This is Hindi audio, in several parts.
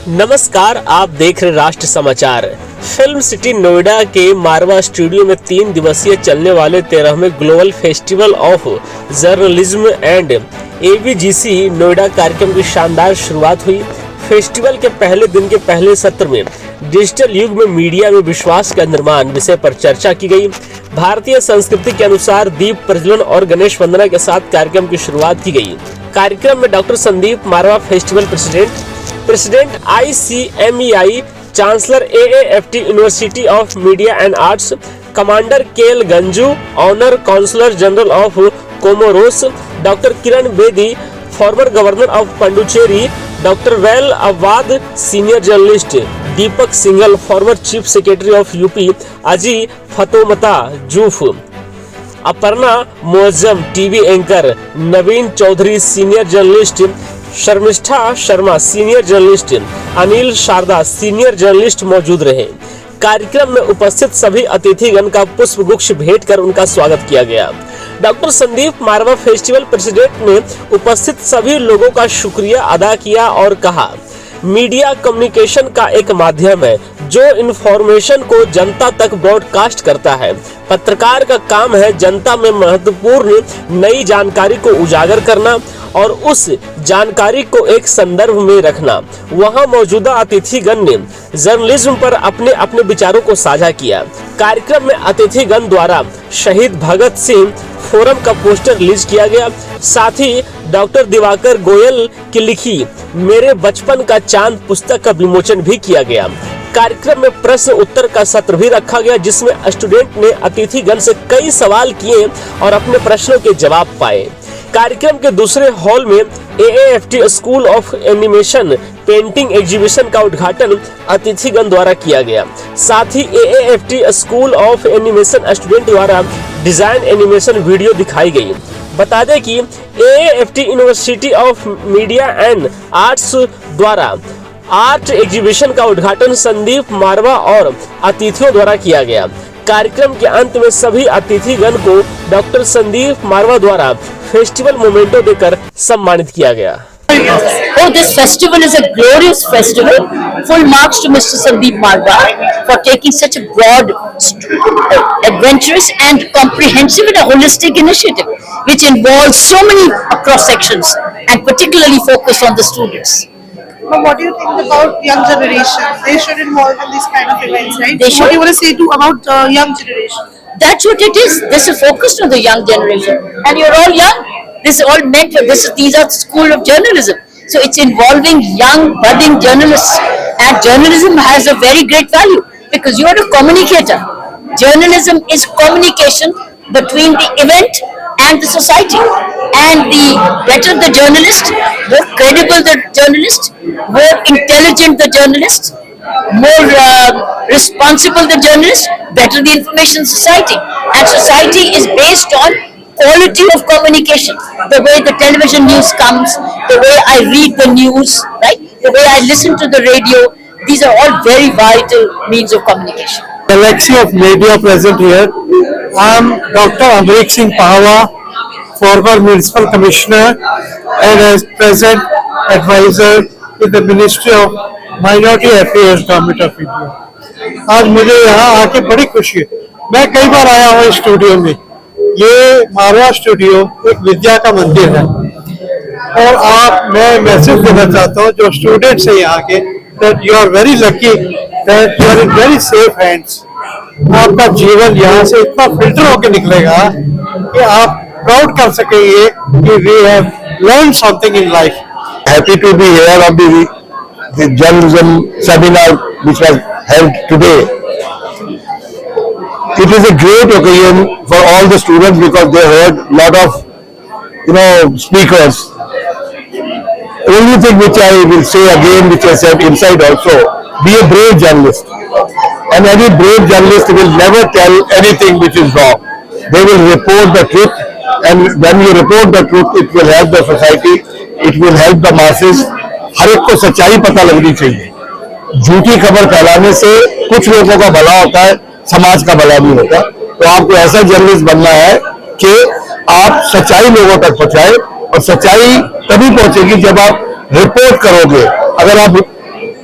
नमस्कार, आप देख रहे राष्ट्र समाचार। फिल्म सिटी नोएडा के मारवा स्टूडियो में 3 दिवसीय चलने वाले 13वें global festival of journalism and AVGC Noida कार्यक्रम की शानदार शुरुआत हुई। फेस्टिवल के पहले दिन के पहले सत्र में डिजिटल युग में मीडिया में विश्वास का निर्माण विषय पर चर्चा की गई। भारतीय संस्कृति के अनुसार दीप प्रज्वलन और गणेश वंदना के साथ कार्यक्रम की शुरुआत की गई। कार्यक्रम में doctor Sandeep Marwah, festival president ICMEI, chancellor AAFT university of media and arts, commander KL Ganju, honour counsellor general of Comoros, doctor Kiran Bedi, former governor of Puducherry, doctor Wael Awad, senior journalist Deepak Singhal, former chief secretary of UP, अजी फतोमता जूफ, Aparna Moazzam, TV anchor Naveen Chaudhary, senior journalist Sharmishtha Sharma, senior journalist Anil Sharda, senior journalist मौजूद रहे। कार्यक्रम में उपस्थित सभी अतिथिगण का पुष्प गुच्छ भेंट कर उनका स्वागत किया गया। Doctor Sandeep Marwah, festival president ने उपस्थित सभी लोगों का शुक्रिया अदा किया और कहा, मीडिया कम्युनिकेशन का एक माध्यम है जो इंफॉर्मेशन को जनता तक ब्रॉडकास्ट करता है। पत्रकार का काम है जनता में महत्वपूर्ण नई जानकारी को उजागर करना और उस जानकारी को एक संदर्भ में रखना। वहां मौजूदा अतिथिगण ने जर्नलिज्म पर अपने अपने विचारों को साझा किया। कार्यक्रम में अतिथिगण द्वारा शहीद भगत सिंह फोरम का पोस्टर रिलीज किया गया। साथ ही डॉक्टर दिवाकर गोयल की लिखी मेरे बचपन का चांद पुस्तक का विमोचन भी किया गया। कार्यक्रम में प्रश्न उत्तर का सत्र भी रखा गया, जिसमें स्टूडेंट ने अतिथिगण से कई सवाल किए और अपने प्रश्नों के जवाब पाए। कार्यक्रम के दूसरे हॉल में AAFT school of animation painting exhibition का उद्घाटन अतिथिगण द्वारा किया गया। साथ ही AAFT school of animation student द्वारा डिजाइन एनिमेशन वीडियो दिखाई गई। बता दें कि AAFT university of media and arts द्वारा आर्ट एग्जीबिशन का उद्घाटन संदीप मारवा और अतिथियों द्वारा किया गया। कार्यक्रम के अंत में सभी अतिथिगण को डॉक्टर संदीप मारवा द्वारा फेस्टिवल मोमेंटो देकर सम्मानित किया गया। Oh, this festival is a glorious festival. Full marks to Mr. Sandeep Marwa for taking such a broad, adventurous and comprehensive and a holistic initiative which involves so many cross sections and particularly focused on the students. But what do you think about young generation? They should involve in these kind of events, right? They so should. what do you want to say to about young generation? That's what it is. This is focused on the young generation, and you're all young. This is all meant for this. These are school of journalism, so it's involving young budding journalists, and journalism has a very great value because you're a communicator. Journalism is communication between the event and the society, and the better the journalist, more credible the journalist, more intelligent the journalist, more responsible the journalist, better the information society. And society is based on quality of communication. The way the television news comes, the way I read the news, right? The way I listen to the radio. These are all very vital means of communication. The legacy of media present here. I am Dr. Amrik Singh Pahawa, former Municipal Commissioner and as present advisor with the Ministry of Minority Affairs, Government of India. आज मुझे यहाँ आके बड़ी खुशी है। मैं कई बार आया हूँ इस स्टूडियो में। ये मारवा स्टूडियो एक विद्या का मंदिर है और मैं मैसेज देना चाहता हूँ जो स्टूडेंट्स हैं यहाँ के, that you are very lucky that you are in very safe hands. आपका जीवन यहाँ से इतना फिल्टर होकर निकलेगा कि आप प्राउड कर सकेंगे कि we have learned something in life. Happy to be here on the journalism seminar which was held today. It is a great occasion for all the students because they heard lot of speakers. Only thing which I will say again, which I said inside also, be a brave journalist. And any brave journalist will never tell anything which is wrong. They will report the truth, and when you report the truth, it will help the society, it will help the masses. हर एक को सच्चाई पता लगनी चाहिए। झूठी खबर फैलाने से कुछ लोगों का भला होता है, समाज का भला भी होता है। तो आपको ऐसा जर्नलिस्ट बनना है कि आप सच्चाई लोगों तक पहुंचाए, और सच्चाई तभी पहुंचेगी जब आप रिपोर्ट करोगे। अगर आप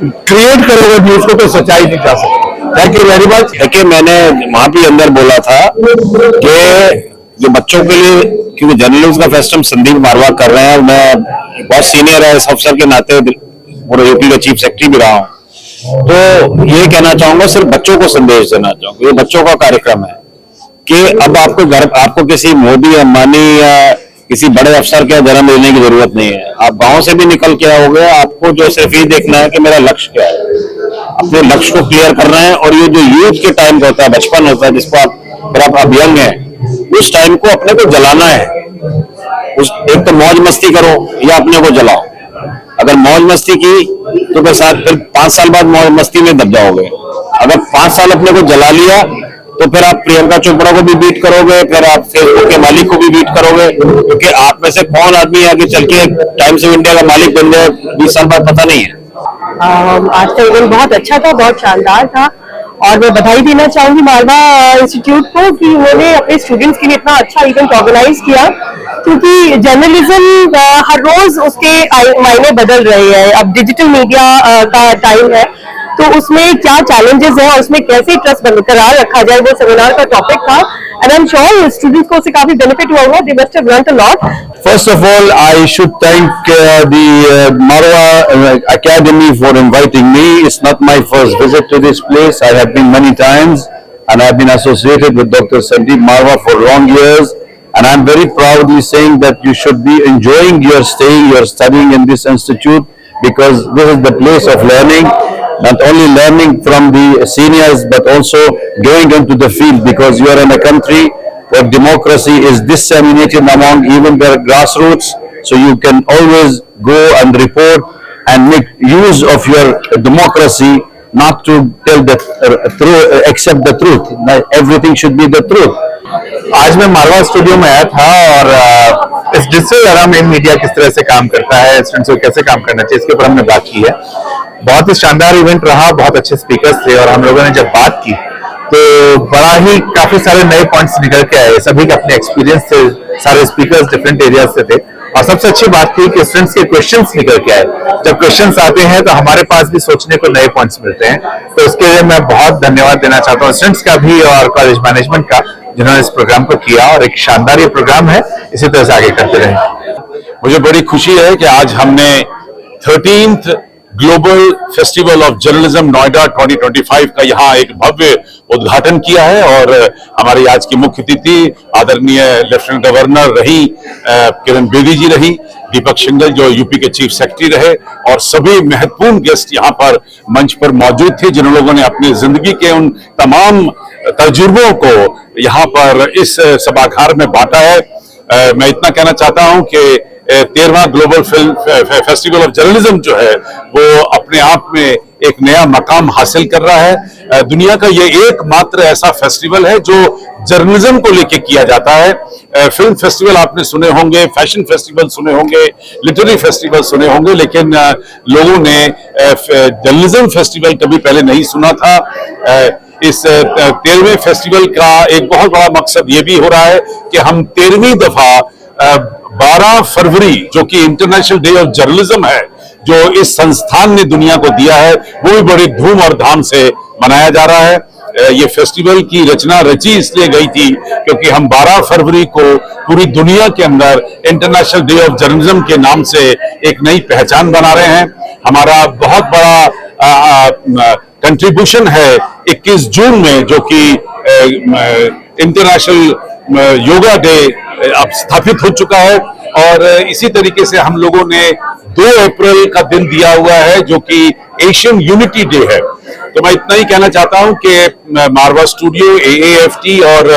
क्रिएट करोगे न्यूज को तो सच्चाई नहीं जा सकती। Thank you very much. देखिए, मैंने वहां भी अंदर बोला था कि जो बच्चों के लिए, क्योंकि जर्नलिज्म का फेस्ट हम संदीप मारवा कर रहे हैं, मैं बहुत सीनियर है इस अफसर के नाते, पूरे यूपी का चीफ सेक्रेटरी भी रहा हूँ, तो ये कहना चाहूंगा, सिर्फ बच्चों को संदेश देना चाहूंगा। ये बच्चों का कार्यक्रम है कि अब आपको किसी मोदी, अंबानी या किसी बड़े अफसर का जन्म लेने की जरूरत नहीं है। आप गांव से भी निकल के आओगे, आपको जो सिर्फ ये देखना है कि मेरा लक्ष्य क्या है, अपने लक्ष्य को क्लियर करना है। और ये जो यूथ के टाइम का होता है, बचपन होता है, जिसको आप यंग है, उस टाइम को अपने को जलाना है। एक तो मौज मस्ती करो या अपने को जलाओ। अगर मौज मस्ती की तो फिर 5 साल बाद मौज मस्ती में दब जाओगे। अगर 5 साल अपने को जला लिया तो फिर आप प्रियंका चोपड़ा को भी बीट करोगे, फिर आप फेसबुक के मालिक को भी बीट करोगे, क्योंकि आप में से कौन आदमी आगे चल के टाइम्स ऑफ इंडिया का मालिक बन जाए 20 साल बाद, पता नहीं है। आज का इवेंट बहुत अच्छा था, बहुत शानदार था, और मैं बधाई देना चाहूंगी मारवा इंस्टीट्यूट को कि उन्होंने अपने स्टूडेंट्स के लिए इतना अच्छा इवेंट ऑर्गेनाइज किया, क्योंकि जर्नलिज्म हर रोज उसके मायने बदल रहे हैं। अब डिजिटल मीडिया का टाइम है, तो उसमें क्या चैलेंजेस हैं और उसमें कैसे ट्रस्ट बरकरार रखा जाए, वो सेमिनार का टॉपिक था। And I am sure students को उससे काफी बेनिफिट हुआ होगा। They must have learned a lot. First of all, I should thank the Marwa Academy for inviting me. It's not my first visit to this place. I have been many times, and I've been associated with Dr. Sandeep Marwa for long years. And I'm very proudly saying that you should be enjoying your stay, your studying in this institute, because this is the place of learning. Not only learning from the seniors, but also going into the field, because you are in a country where democracy is disseminated among even the grassroots. So you can always go and report and make use of your democracy, not to tell the truth, accept the truth. Everything should be the truth. आज मैं मारवा स्टूडियो में आया था और इस डिजिटल एरा में मीडिया किस तरह से काम करता है, स्टूडेंट्स को कैसे काम करना चाहिए, इसके ऊपर हमने बात की है। बहुत ही शानदार इवेंट रहा, बहुत अच्छे स्पीकर्स थे, और हम लोगों ने जब बात की तो बड़ा ही काफी सारे नए पॉइंट्स निकल के आए। सभी के अपने एक्सपीरियंस थे, सारे स्पीकर्स डिफरेंट एरियाज से थे, और सबसे अच्छी बात थी कि स्टूडेंट्स के क्वेश्चंस निकल के आए। जब क्वेश्चंस आते हैं तो हमारे पास भी सोचने को नए पॉइंट्स मिलते हैं। तो इसके लिए मैं बहुत धन्यवाद देना चाहता हूँ स्टूडेंट्स का भी और कॉलेज मैनेजमेंट का, जिन्होंने इस प्रोग्राम को किया, और एक शानदार ये प्रोग्राम है, इसी तरह से आगे करते रहें। मुझे बड़ी खुशी है कि आज हमने 13th global festival of journalism Noida 2025 का यहाँ एक भव्य उद्घाटन किया है। और हमारी आज की मुख्य अतिथि आदरणीय लेफ्टिनेंट गवर्नर रही किरण बेदी जी रही, दीपक सिंघल जो यूपी के चीफ सेक्रेटरी रहे, और सभी महत्वपूर्ण गेस्ट यहाँ पर मंच पर मौजूद थे, जिन लोगों ने अपनी जिंदगी के उन तमाम तजुर्बों को यहाँ पर इस सभागार में बांटा है। मैं इतना कहना चाहता हूँ कि 13वां global film festival of journalism जो है वो अपने आप में एक नया मकाम हासिल कर रहा है। दुनिया का ये एकमात्र ऐसा फेस्टिवल है जो जर्नलिज्म को लेके किया जाता है। फिल्म फेस्टिवल आपने सुने होंगे, फैशन फेस्टिवल सुने होंगे, लिटरेरी फेस्टिवल सुने होंगे, लेकिन लोगों ने जर्नलिज्म फेस्टिवल कभी पहले नहीं सुना था। इस 13वें फेस्टिवल का एक बहुत बड़ा मकसद ये भी हो रहा है कि हम 13वीं दफा 12 फरवरी जो कि इंटरनेशनल डे ऑफ जर्नलिज्म है, जो इस संस्थान ने दुनिया को दिया है, वो भी बड़ी धूम और धाम से मनाया जा रहा है। ये फेस्टिवल की रचना रची इसलिए गई थी क्योंकि हम 12 फरवरी को पूरी दुनिया के अंदर इंटरनेशनल डे ऑफ जर्नलिज्म के नाम से एक नई पहचान बना रहे हैं। हमारा बहुत बड़ा कंट्रीब्यूशन है 21 जून में, जो कि इंटरनेशनल योगा डे अब स्थापित हो चुका है, और इसी तरीके से हम लोगों ने 2 अप्रैल का दिन दिया हुआ है जो कि एशियन यूनिटी डे है। तो मैं इतना ही कहना चाहता हूं कि मारवा स्टूडियो, AAFT और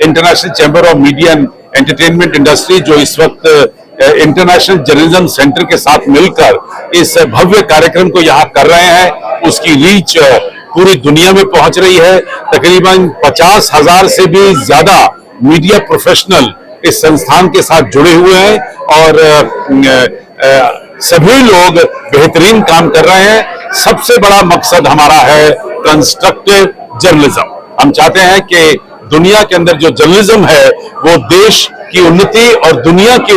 international chamber of media and entertainment industry जो इस वक्त इंटरनेशनल जर्नलिज्म सेंटर के साथ मिलकर इस भव्य कार्यक्रम को यहाँ कर रहे हैं, उसकी रीच पूरी दुनिया में पहुंच रही है। तकरीबन 50,000 से भी ज्यादा मीडिया प्रोफेशनल इस संस्थान के साथ जुड़े हुए हैं, और सभी लोग बेहतरीन काम कर रहे हैं। सबसे बड़ा मकसद हमारा है कंस्ट्रक्टिव जर्नलिज्म। हम चाहते हैं कि दुनिया के अंदर जो जर्नलिज्म है वो देश की उन्नति और दुनिया की